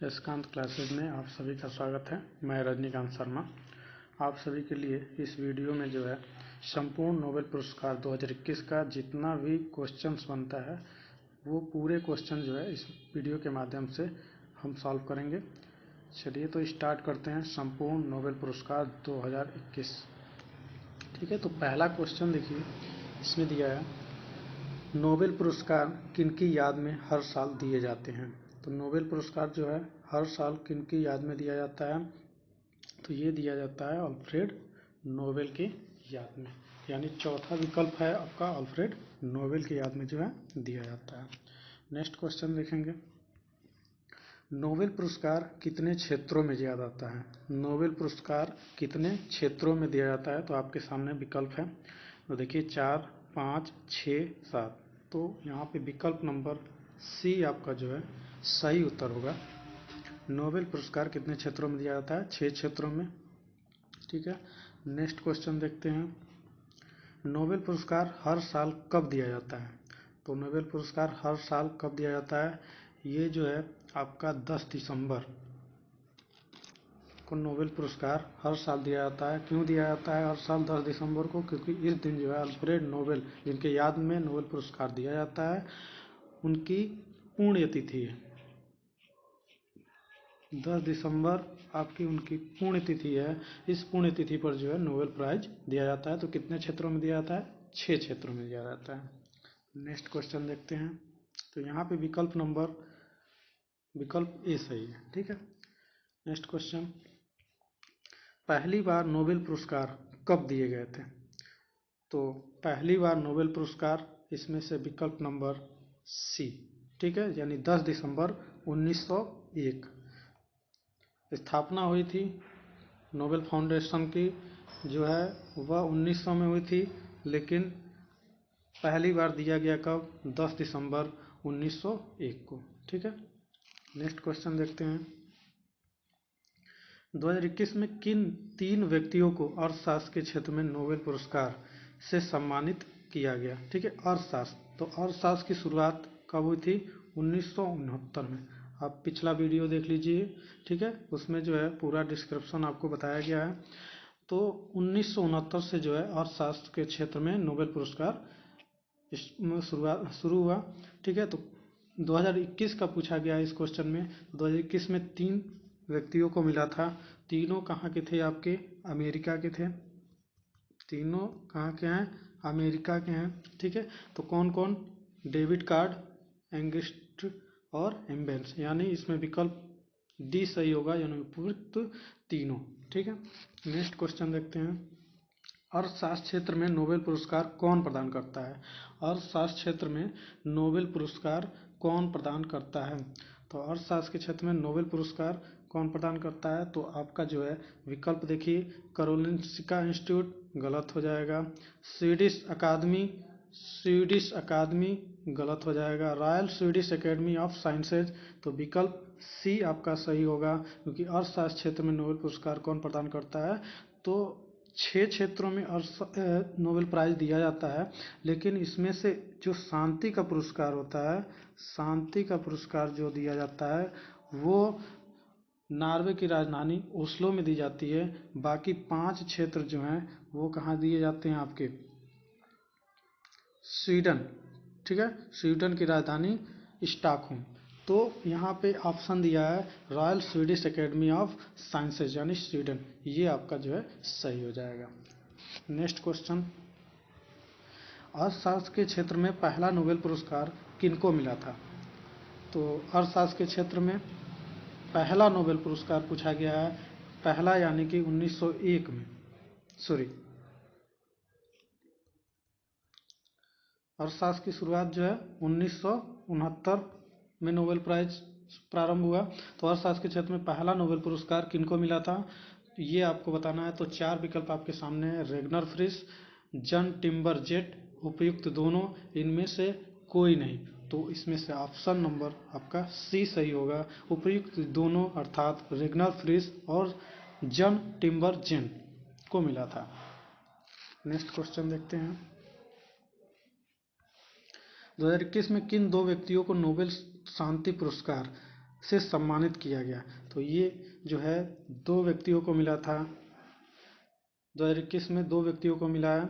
Yashkant classes में आप सभी का स्वागत है। मैं रजनीकांत शर्मा आप सभी के लिए इस वीडियो में जो है संपूर्ण नोबेल पुरस्कार 2021 का जितना भी क्वेश्चंस बनता है वो पूरे क्वेश्चन जो है इस वीडियो के माध्यम से हम सॉल्व करेंगे। चलिए तो स्टार्ट करते हैं संपूर्ण नोबेल पुरस्कार 2021। ठीक है, तो पहला क्वेश्चन देखिए, इसमें दिया है नोबेल पुरस्कार किनकी याद में हर साल दिए जाते हैं। तो नोबेल पुरस्कार जो है हर साल किनकी याद में दिया जाता है, तो ये दिया जाता है अल्फ्रेड नोबेल की याद में, यानी चौथा विकल्प है आपका अल्फ्रेड नोबेल की याद में जो है दिया जाता है। नेक्स्ट क्वेश्चन देखेंगे, नोबेल पुरस्कार कितने क्षेत्रों में दिया जाता है। नोबेल पुरस्कार कितने क्षेत्रों में दिया जाता है, तो आपके सामने विकल्प है, तो देखिए 4, 5, 6, 7। तो यहाँ पे विकल्प नंबर सी आपका जो है सही उत्तर होगा। नोबेल पुरस्कार कितने क्षेत्रों में दिया जाता है, 6 क्षेत्रों में। ठीक है, नेक्स्ट क्वेश्चन देखते हैं, नोबेल पुरस्कार हर साल कब दिया जाता है। तो नोबेल पुरस्कार हर साल कब दिया जाता है, ये जो है आपका 10 दिसंबर को नोबेल पुरस्कार हर साल दिया जाता है। क्यों दिया जाता है हर साल 10 दिसंबर को, क्योंकि इस दिन जो है अल्फ्रेड नोबेल जिनके याद में नोबेल पुरस्कार दिया जाता है उनकी पुण्यतिथि है। 10 दिसंबर आपकी उनकी पुण्यतिथि है। इस पुण्यतिथि पर जो है नोबेल प्राइज दिया जाता है। तो कितने क्षेत्रों में दिया जाता है, 6 क्षेत्रों में दिया जाता है। नेक्स्ट क्वेश्चन देखते हैं, तो यहाँ पे विकल्प ए सही है। ठीक है, नेक्स्ट क्वेश्चन, पहली बार नोबेल पुरस्कार कब दिए गए थे। तो पहली बार नोबेल पुरस्कार इसमें से विकल्प नंबर सी, ठीक है, यानी 10 दिसंबर 1901 स्थापना हुई थी नोबेल फाउंडेशन की, जो है वह 1900 में हुई थी, लेकिन पहली बार दिया गया कब, 10 दिसंबर 1901 को। ठीक है, नेक्स्ट क्वेश्चन देखते हैं, 2021 में किन 3 व्यक्तियों को अर्थशास्त्र के क्षेत्र में नोबेल पुरस्कार से सम्मानित किया गया। ठीक है, अर्थशास्त्र, तो अर्थशास्त्र की शुरुआत कब हुई थी, 1969 में। आप पिछला वीडियो देख लीजिए, ठीक है, उसमें जो है पूरा डिस्क्रिप्शन आपको बताया गया है। तो 1969 से जो है अर्थशास्त्र के क्षेत्र में नोबेल पुरस्कार शुरू हुआ। ठीक है, तो 2021 का पूछा गया है इस क्वेश्चन में। 2021 में 3 व्यक्तियों को मिला था। तीनों कहाँ के थे, आपके अमेरिका के थे। तीनों कहाँ के हैं, अमेरिका के हैं। ठीक है, तो कौन कौन, डेविड कार्ड, एंगिस्ट और एम्बेंस, यानी इसमें विकल्प डी सही होगा, यानी उपयुक्त तीनों। ठीक है, नेक्स्ट क्वेश्चन देखते हैं, अर्थशास्त्र क्षेत्र में नोबेल पुरस्कार कौन प्रदान करता है। अर्थशास्त्र क्षेत्र में नोबेल पुरस्कार कौन प्रदान करता है। तो अर्थशास्त्र के क्षेत्र में नोबेल पुरस्कार कौन प्रदान करता है, तो आपका जो है विकल्प देखिए, कारोलिंस्का इंस्टीट्यूट गलत हो जाएगा, स्वीडिश अकादमी गलत हो जाएगा, royal Swedish Academy of sciences, तो विकल्प सी आपका सही होगा, क्योंकि अर्थशास्त्र क्षेत्र में नोबेल पुरस्कार कौन प्रदान करता है। तो 6 क्षेत्रों में नोबेल प्राइज दिया जाता है, लेकिन इसमें से जो शांति का पुरस्कार होता है, शांति का पुरस्कार जो दिया जाता है वो नॉर्वे की राजधानी ओस्लो में दी जाती है। बाकी 5 क्षेत्र जो हैं वो कहाँ दिए जाते हैं, आपके स्वीडन। ठीक है, स्वीडन की राजधानी स्टॉकहोम। तो यहाँ पे ऑप्शन दिया है royal Swedish Academy of sciences, यानी स्वीडन, ये आपका जो है सही हो जाएगा। नेक्स्ट क्वेश्चन, अर्थशास्त्र के क्षेत्र में पहला नोबेल पुरस्कार किनको मिला था। तो अर्थशास्त्र के क्षेत्र में पहला नोबेल पुरस्कार पूछा गया है, पहला यानी कि 1901 में, अर्थशास्त्र की शुरुआत जो है 1969 में नोबेल प्राइज प्रारंभ हुआ। तो अर्थशास्त्र के क्षेत्र में पहला नोबेल पुरस्कार किनको मिला था, तो ये आपको बताना है। तो 4 विकल्प आपके सामने है, रेगनर फ्रिश, जन टिम्बर जेट, उपयुक्त दोनों, इनमें से कोई नहीं। तो इसमें से ऑप्शन नंबर आपका सी सही होगा, उपयुक्त दोनों अर्थात रेगनर फ्रिश और जन टिम्बर जेन को मिला था। नेक्स्ट क्वेश्चन देखते हैं, 2021 में किन 2 व्यक्तियों को नोबेल शांति पुरस्कार से सम्मानित किया गया। तो ये जो है 2 व्यक्तियों को मिला था, 2021 में 2 व्यक्तियों को मिला है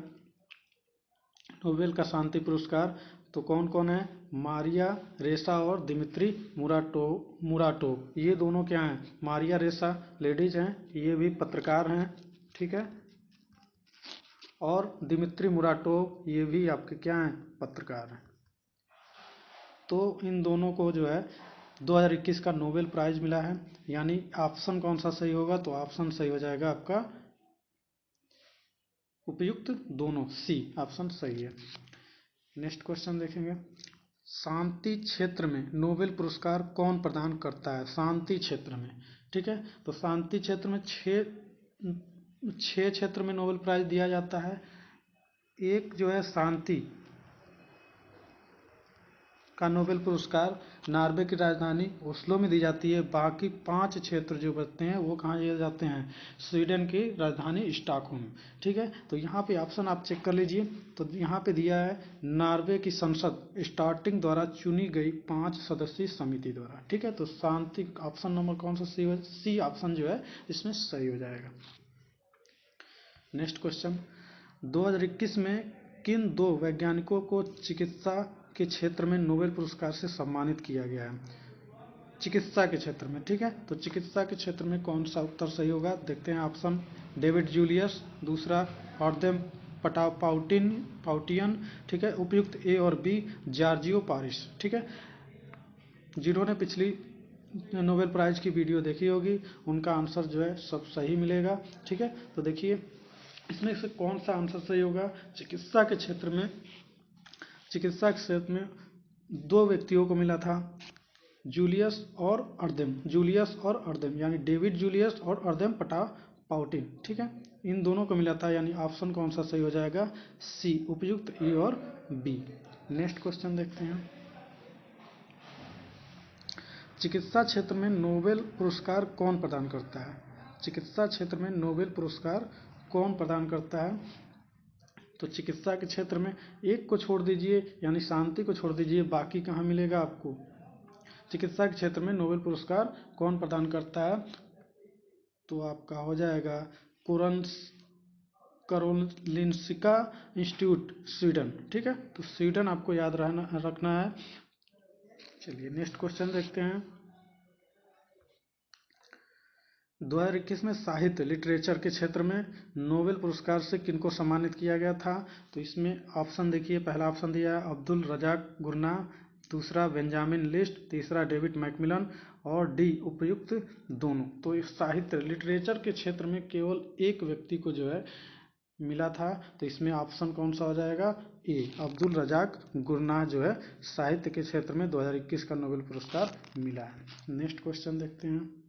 नोबेल का शांति पुरस्कार। तो कौन कौन है? मारिया रेसा और दिमित्री मुराटोव। ये दोनों क्या हैं? मारिया रेसा लेडीज हैं, ये भी पत्रकार हैं, ठीक है, और दिमित्री मुराटोव ये भी आपके क्या हैं? पत्रकार हैं। तो इन दोनों को जो है 2021 का नोबेल प्राइज मिला है। यानी ऑप्शन कौन सा सही होगा? तो ऑप्शन सही हो जाएगा आपका उपयुक्त दोनों, सी ऑप्शन सही है। नेक्स्ट क्वेश्चन देखेंगे, शांति क्षेत्र में नोबेल पुरस्कार कौन प्रदान करता है? शांति क्षेत्र में, ठीक है, तो शांति क्षेत्र में छह क्षेत्र में नोबेल प्राइज दिया जाता है। एक जो है शांति का नोबेल पुरस्कार नॉर्वे की राजधानी ओस्लो में दी जाती है। बाकी 5 क्षेत्र जो बचते हैं वो कहाँ दिए जाते हैं? स्वीडन की राजधानी स्टॉकहोम, ठीक है। तो यहाँ पे ऑप्शन आप चेक कर लीजिए। तो यहाँ पे दिया है नॉर्वे की संसद स्टार्टिंग द्वारा चुनी गई 5 सदस्यीय समिति द्वारा, ठीक है। तो शांति ऑप्शन नंबर कौन सा? सी ऑप्शन जो है इसमें सही हो जाएगा। नेक्स्ट क्वेश्चन, 2021 में किन 2 वैज्ञानिकों को चिकित्सा के क्षेत्र में नोबेल पुरस्कार से सम्मानित किया गया है? चिकित्सा के क्षेत्र में, ठीक है। तो चिकित्सा के क्षेत्र में कौन सा उत्तर सही होगा? देखते हैं ऑप्शन। डेविड जूलियस, दूसरा ऑर्देम पाउटियन, ठीक है। उपयुक्त ए और बी जॉर्जियो पारिस, ठीक है। जिन्होंने पिछली नोबेल प्राइज की वीडियो देखी होगी उनका आंसर जो है सब सही मिलेगा, ठीक है। तो देखिए इसमें से कौन सा आंसर सही होगा? चिकित्सा के क्षेत्र में 2 व्यक्तियों को मिला था, जूलियस और अर्देम, यानी डेविड जूलियस और अर्देम पाउटिन, ठीक है। इन दोनों को मिला था, यानी ऑप्शन कौन सा सही हो जाएगा? सी उपयुक्त ए और बी। नेक्स्ट क्वेश्चन देखते हैं, चिकित्सा क्षेत्र में नोबेल पुरस्कार कौन प्रदान करता है? चिकित्सा क्षेत्र में नोबेल पुरस्कार कौन प्रदान करता है? तो चिकित्सा के क्षेत्र में एक को छोड़ दीजिए, यानी शांति को छोड़ दीजिए, बाकी कहाँ मिलेगा आपको? चिकित्सा के क्षेत्र में नोबेल पुरस्कार कौन प्रदान करता है? तो आपका हो जाएगा करोलिंस्का इंस्टीट्यूट, स्वीडन, ठीक है। तो स्वीडन आपको याद रखना है। चलिए नेक्स्ट क्वेश्चन देखते हैं, 2021 में साहित्य लिटरेचर के क्षेत्र में नोबेल पुरस्कार से किनको सम्मानित किया गया था? तो इसमें ऑप्शन देखिए, पहला ऑप्शन दिया है अब्दुल रजाक गुरनाह, दूसरा बेंजामिन लिस्ट, तीसरा डेविड मैकमिलन और डी उपयुक्त दोनों। तो इस साहित्य लिटरेचर के क्षेत्र में केवल एक व्यक्ति को जो है मिला था, तो इसमें ऑप्शन कौन सा हो जाएगा? ए अब्दुल रजाक गुरनाह जो है साहित्य के क्षेत्र में 2021 का नोबेल पुरस्कार मिला है। नेक्स्ट क्वेश्चन देखते हैं,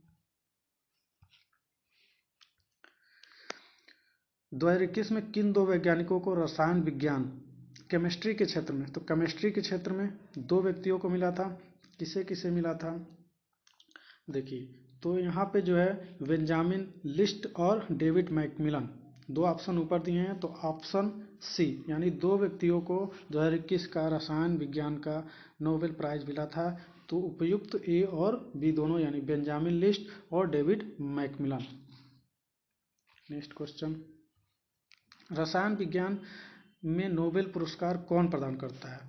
2021 में किन 2 वैज्ञानिकों को रसायन विज्ञान केमिस्ट्री के क्षेत्र में, तो केमिस्ट्री के क्षेत्र में 2 व्यक्तियों को मिला था। किसे किसे मिला था? देखिए तो यहाँ पे जो है बेंजामिन लिस्ट और डेविड मैकमिलन, 2 ऑप्शन ऊपर दिए हैं। तो ऑप्शन सी, यानी 2 व्यक्तियों को 2021 का रसायन विज्ञान का नोबेल प्राइज मिला था। तो उपयुक्त ए और बी दोनों, यानी बेंजामिन लिस्ट और डेविड मैकमिलन। नेक्स्ट क्वेश्चन, रसायन विज्ञान में नोबेल पुरस्कार कौन प्रदान करता है?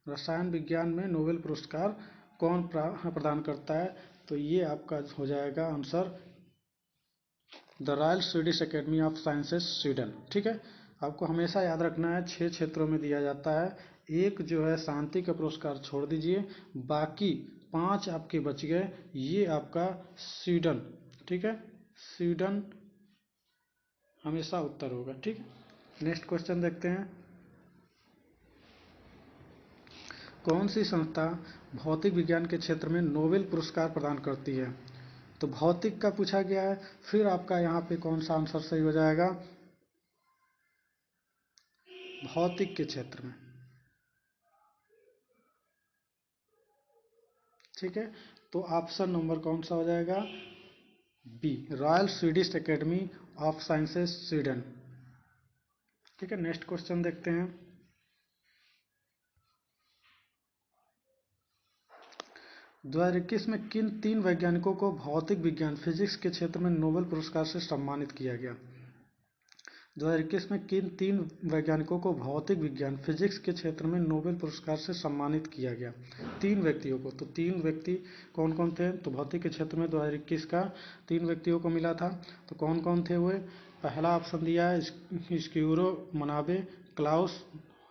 रसायन विज्ञान में नोबेल पुरस्कार कौन प्रदान करता है? तो ये आपका हो जाएगा answer the royal Swedish Academy of Sciences Sweden, ठीक है। आपको हमेशा याद रखना है 6 क्षेत्रों में दिया जाता है, एक जो है शांति का पुरस्कार छोड़ दीजिए, बाकी 5 आपके बच गए, ये आपका स्वीडन, ठीक है, स्वीडन हमेशा उत्तर होगा, ठीक है। नेक्स्ट क्वेश्चन देखते हैं, कौन सी संस्था भौतिक विज्ञान के क्षेत्र में नोबेल पुरस्कार प्रदान करती है? तो भौतिक का पूछा गया है, फिर आपका यहाँ पे कौन सा आंसर सही हो जाएगा? भौतिक के क्षेत्र में, ठीक है। तो ऑप्शन नंबर कौन सा हो जाएगा? B Royal Swedish Academy of Sciences Sweden, ठीक है। नेक्स्ट क्वेश्चन देखते हैं, 2021 में किन 3 वैज्ञानिकों को भौतिक विज्ञान फिजिक्स के क्षेत्र में नोबेल पुरस्कार से सम्मानित किया गया? 2021 में किन 3 वैज्ञानिकों को भौतिक विज्ञान फिजिक्स के क्षेत्र में नोबेल पुरस्कार से सम्मानित किया गया? 3 व्यक्तियों को। तो 3 व्यक्ति कौन कौन थे? तो भौतिक के क्षेत्र में 2021 का 3 व्यक्तियों को मिला था। तो कौन कौन थे वे? पहला ऑप्शन दिया है स्क्यूरो मनाबे, क्लाउस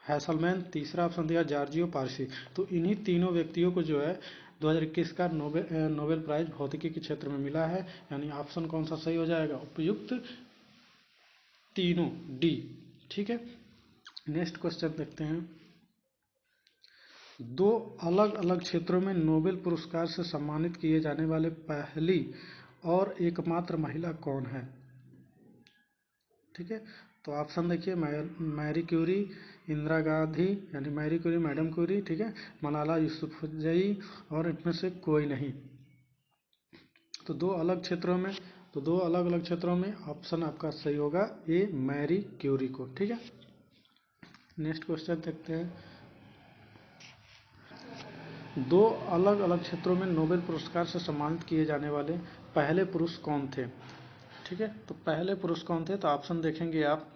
हैसलमैन। तीसरा ऑप्शन दिया जॉर्जियो पारसी। तो इन्हीं तीनों व्यक्तियों को जो है 2021 का नोबेल प्राइज भौतिकी के क्षेत्र में मिला है। यानी ऑप्शन कौन सा सही हो जाएगा? उपयुक्त तीनों, डी। ठीक है, नेक्स्ट क्वेश्चन देखते हैं। 2 अलग अलग क्षेत्रों में नोबेल पुरस्कार से सम्मानित किए जाने वाले पहली और एकमात्र महिला कौन है? ठीक है, तो ऑप्शन देखिए, मैरी क्यूरी, इंदिरा गांधी यानी मैरी क्यूरी मैडम क्यूरी, ठीक है, मलाला यूसुफजई और इनमें से कोई नहीं। तो 2 अलग क्षेत्रों में ऑप्शन आपका सही होगा ए, मैरी क्यूरी को। ठीक है, नेक्स्ट क्वेश्चन देखते हैं। 2 अलग अलग क्षेत्रों में नोबेल पुरस्कार से सम्मानित किए जाने वाले पहले पुरुष कौन थे? ठीक है, तो पहले पुरुष कौन थे? तो ऑप्शन देखेंगे आप,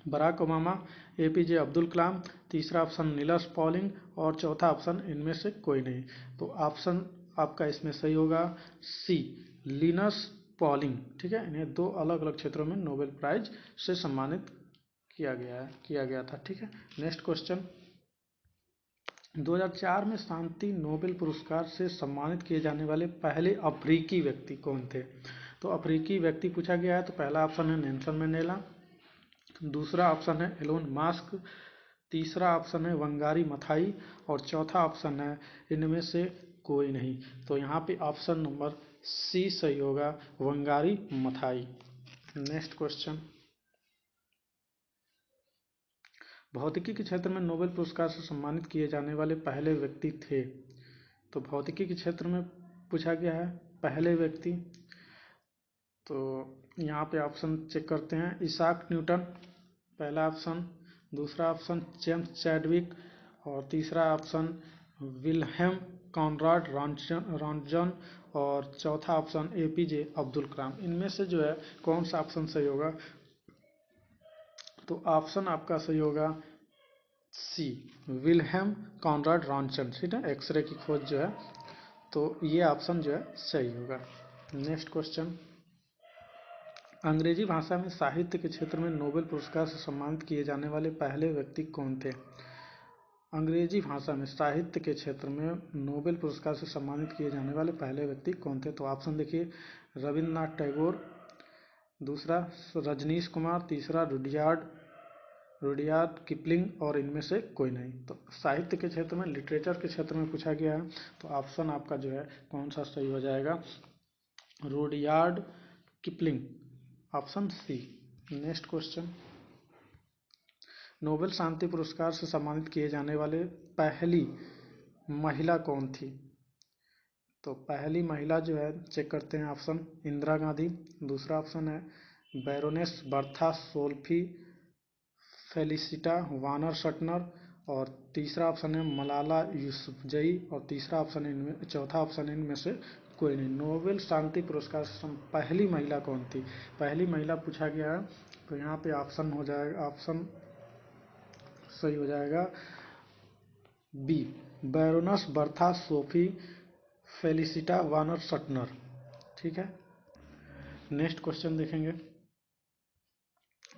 Barack Obama, APJ Abdul Kalam, तीसरा ऑप्शन नीलस पॉलिंग और चौथा ऑप्शन इनमें से कोई नहीं। तो ऑप्शन आपका इसमें सही होगा सी, लिनस पॉलिंग। ठीक है, इन्हें 2 अलग अलग क्षेत्रों में नोबेल प्राइज से सम्मानित किया गया था। ठीक है, नेक्स्ट क्वेश्चन। 2004 में शांति नोबेल पुरस्कार से सम्मानित किए जाने वाले पहले अफ्रीकी व्यक्ति कौन थे? तो अफ्रीकी व्यक्ति पूछा गया है। तो पहला ऑप्शन है नेल्सन मंडेला, दूसरा ऑप्शन है एलोन मस्क, तीसरा ऑप्शन है वंगारी मथाई और चौथा ऑप्शन है इनमें से कोई नहीं। तो यहाँ पे ऑप्शन नंबर सी सही होगा, वंगारी मथाई। Next question. भौतिकी के क्षेत्र में नोबेल पुरस्कार से सम्मानित किए जाने वाले पहले व्यक्ति थे। तो भौतिकी के क्षेत्र में पूछा गया है पहले व्यक्ति। तो यहाँ पे ऑप्शन चेक करते हैं। इसाक न्यूटन पहला ऑप्शन, दूसरा ऑप्शन जेम्स चैडविक और तीसरा ऑप्शन विल्हेम कॉनराड रॉन्टजन और चौथा ऑप्शन एपीजे अब्दुल कलाम। इनमें से जो है कौन सा ऑप्शन सही होगा? तो ऑप्शन आपका सही होगा सी, विल्हेम कॉनराड रॉन्टजन। ठीक है, एक्सरे की खोज जो है, तो ये ऑप्शन जो है सही होगा। Next question. अंग्रेजी भाषा में साहित्य के क्षेत्र में नोबेल पुरस्कार से सम्मानित किए जाने वाले पहले व्यक्ति कौन थे? अंग्रेजी भाषा में साहित्य के क्षेत्र में नोबेल पुरस्कार से सम्मानित किए जाने वाले पहले व्यक्ति कौन थे? तो ऑप्शन देखिए, रविन्द्रनाथ टैगोर, दूसरा रजनीश कुमार, तीसरा रुडयार्ड किपलिंग और इनमें से कोई नहीं। तो साहित्य के क्षेत्र में, लिटरेचर के क्षेत्र में पूछा गया है। तो ऑप्शन आपका जो है कौन सा सही हो जाएगा? Rudyard Kipling, option C. Next question. Nobel शांति पुरस्कार से सम्मानित किए जाने वाले पहली महिला कौन थी? तो पहली महिला जो है चेक करते हैं। ऑप्शन इंदिरा गांधी, दूसरा ऑप्शन है baroness Bertha सोल्फी Felicita Warner Santner और तीसरा ऑप्शन है मलाला यूसुफजई और चौथा ऑप्शन है इनमें से कोई नहीं। नोबेल शांति पुरस्कार पहली महिला कौन थी? पहली महिला पूछा गया है। तो यहाँ पे ऑप्शन हो जाएगा, ऑप्शन सही हो जाएगा B, Baroness Bertha Sophie Felicita Warner Suttner. ठीक है, नेक्स्ट क्वेश्चन देखेंगे।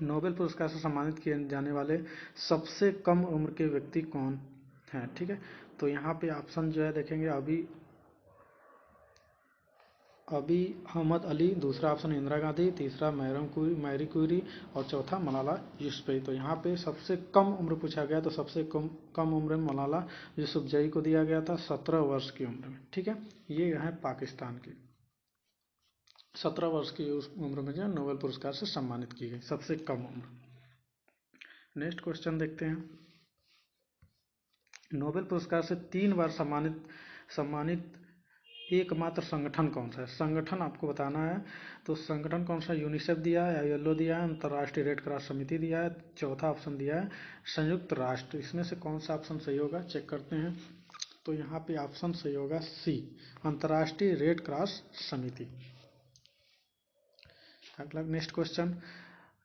नोबेल पुरस्कार से सम्मानित किए जाने वाले सबसे कम उम्र के व्यक्ति कौन हैं? ठीक है, तो यहाँ पे ऑप्शन जो है देखेंगे, अभी अहमद अली, दूसरा ऑप्शन इंदिरा गांधी, तीसरा मैरी क्यूरी और चौथा मलाला यूसुफजई। तो यहाँ पे सबसे कम उम्र पूछा गया, तो सबसे कम उम्र में मलाला यूसुफजई को दिया गया था 17 वर्ष की उम्र में। ठीक है, ये है पाकिस्तान की 17 वर्ष की उम्र में जो नोबेल पुरस्कार से सम्मानित की गई सबसे कम उम्र। नेक्स्ट क्वेश्चन देखते हैं। नोबेल पुरस्कार से 3 बार सम्मानित एकमात्र संगठन कौन सा है? संगठन आपको बताना है। तो संगठन कौन सा? यूनिसेफ दिया है, आईएलओ दिया है, अंतर्राष्ट्रीय रेड क्रॉस समिति दिया है, चौथा ऑप्शन दिया है संयुक्त राष्ट्र। इसमें से कौन सा ऑप्शन सही होगा चेक करते हैं। तो यहाँ पे ऑप्शन सही होगा सी, अंतर्राष्ट्रीय रेड क्रॉस समिति। अगला नेक्स्ट क्वेश्चन,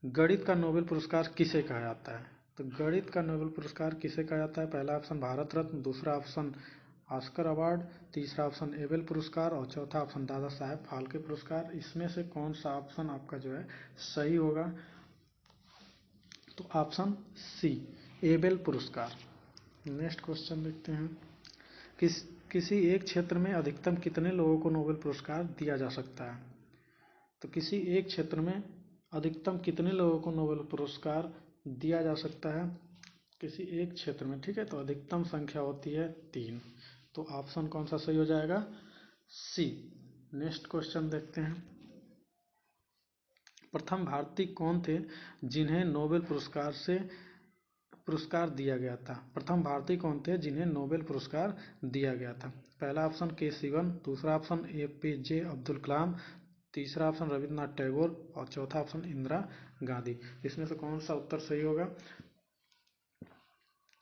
गणित का नोबेल पुरस्कार किसे कहा जाता है? तो गणित का नोबेल पुरस्कार किसे कहा जाता है? पहला ऑप्शन भारत रत्न, दूसरा ऑप्शन ऑस्कर अवार्ड, तीसरा ऑप्शन एबेल पुरस्कार और चौथा ऑप्शन दादा साहेब फाल्के पुरस्कार। इसमें से कौन सा ऑप्शन आपका जो है सही होगा? तो ऑप्शन सी, एबेल पुरस्कार। नेक्स्ट क्वेश्चन देखते हैं, किसी एक क्षेत्र में अधिकतम कितने लोगों को नोबेल पुरस्कार दिया जा सकता है? तो किसी एक क्षेत्र में अधिकतम कितने लोगों को नोबेल पुरस्कार दिया जा सकता है? किसी एक क्षेत्र में, ठीक है, तो अधिकतम संख्या होती है 3। तो ऑप्शन कौन सा सही हो जाएगा? सी। नेक्स्ट क्वेश्चन देखते हैं, प्रथम भारतीय कौन थे जिन्हें नोबेल पुरस्कार दिया गया था? प्रथम भारतीय कौन थे जिन्हें नोबेल पुरस्कार दिया गया था? पहला ऑप्शन के सिवन, दूसरा ऑप्शन APJ अब्दुल कलाम, तीसरा ऑप्शन रविन्द्रनाथ टैगोर और चौथा ऑप्शन इंदिरा गांधी। इसमें से कौन सा उत्तर सही होगा?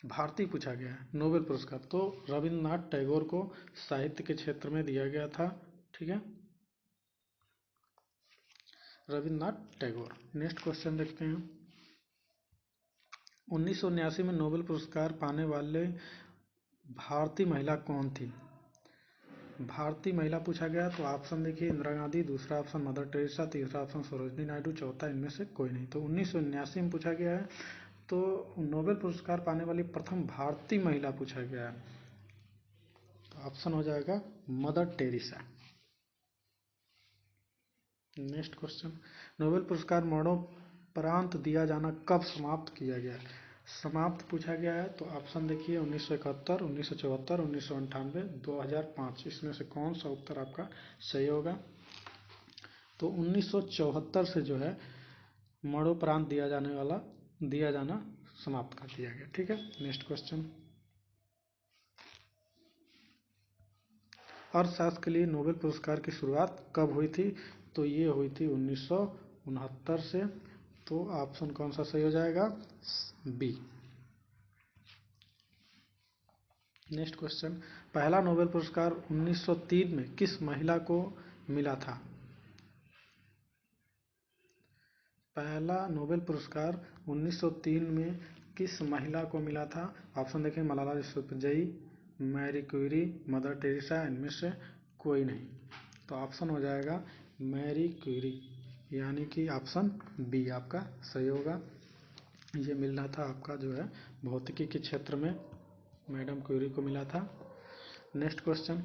भारतीय पूछा गया है नोबेल पुरस्कार, तो रविन्द्रनाथ टैगोर को साहित्य के क्षेत्र में दिया गया था, ठीक है, रविन्द्रनाथ टैगोर। नेक्स्ट क्वेश्चन देखते हैं, 1979 में नोबेल पुरस्कार पाने वाले भारतीय महिला कौन थी? भारतीय महिला पूछा गया, तो ऑप्शन देखिए, इंदिरा गांधी, दूसरा ऑप्शन मदर टेरेसा, तीसरा ऑप्शन सरोजनी नायडू, चौथा इनमें से कोई नहीं। तो 1979 में पूछा गया है, तो नोबेल पुरस्कार पाने वाली प्रथम भारतीय महिला पूछा गया है, तो ऑप्शन हो जाएगा mother Teresa. Next question, Nobel पुरस्कार मरणोपरांत दिया जाना कब समाप्त किया गया? समाप्त पूछा गया है, तो ऑप्शन देखिए, 1971, 1974, 1998, 2005। इसमें से कौन सा उत्तर आपका सही होगा? तो 1974 से जो है मरणोपरांत दिया जाना समाप्त कर दिया गया, ठीक है। नेक्स्ट क्वेश्चन, अर्थशास्त्र के लिए नोबेल पुरस्कार की शुरुआत कब हुई थी? तो ये हुई थी 1969 से। तो ऑप्शन कौन सा सही हो जाएगा? बी। नेक्स्ट क्वेश्चन, पहला नोबेल पुरस्कार 1903 में किस महिला को मिला था? पहला नोबेल पुरस्कार 1903 में किस महिला को मिला था? ऑप्शन देखें, Malala Yousafzai, Marie Curie, Mother Teresa, इनमें से कोई नहीं। तो ऑप्शन हो जाएगा मैरी क्यूरी, यानी कि ऑप्शन बी आपका सही होगा। ये मिलना था आपका जो है भौतिकी के क्षेत्र में मैडम क्यूरी को मिला था। नेक्स्ट क्वेश्चन,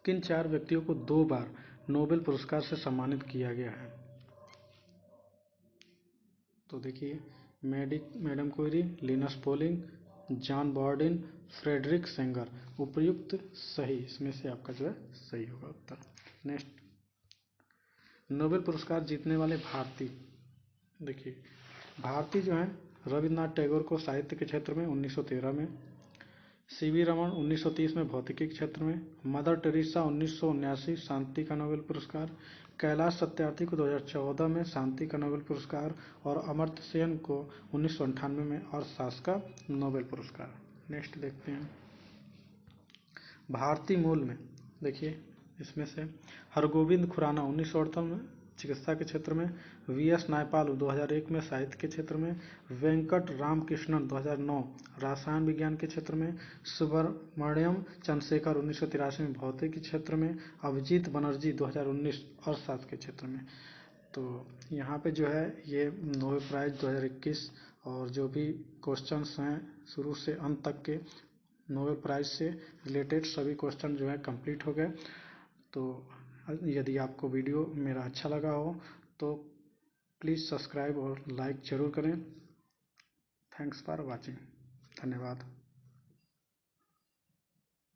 किन 4 व्यक्तियों को 2 बार नोबेल पुरस्कार से सम्मानित किया गया है? तो देखिए, Madam Curie, Linus Pauling, John Bardeen, Frederick Sanger. उपयुक्त सही, इसमें से आपका जो है सही होगा उत्तर। नेक्स्ट, नोबेल पुरस्कार जीतने वाले भारतीय, देखिए भारतीय जो है रविन्द्रनाथ टैगोर को साहित्य के क्षेत्र में 1913 में, CV रमन 1930 में भौतिकी के क्षेत्र में, मदर टेरेसा 1979 शांति का नोबेल पुरस्कार, कैलाश सत्यार्थी को 2014 में शांति का नोबेल पुरस्कार और अमर्त्य सेन को 1998 में अर्थशास्त्र का नोबेल पुरस्कार। नेक्स्ट देखते हैं, भारतीय मूल में देखिए इसमें से हरगोविंद खुराना 1968 में चिकित्सा के क्षेत्र में, VS नायपाल 2001 में साहित्य के क्षेत्र में, वेंकट रामकृष्णन 2009 रसायन विज्ञान के क्षेत्र में, सुब्रमण्यम चंद्रशेखर 1983 में भौतिक के क्षेत्र में, अभिजीत बनर्जी 2019 अर्थशास्त्र के क्षेत्र में। तो यहाँ पे जो है ये नोबेल प्राइज 2021 और जो भी क्वेश्चंस हैं शुरू से अंत तक के नोबेल प्राइज से रिलेटेड सभी क्वेश्चन जो है कंप्लीट हो गए। तो यदि आपको वीडियो मेरा अच्छा लगा हो तो प्लीज़ सब्सक्राइब और लाइक ज़रूर करें। थैंक्स फॉर वॉचिंग, धन्यवाद।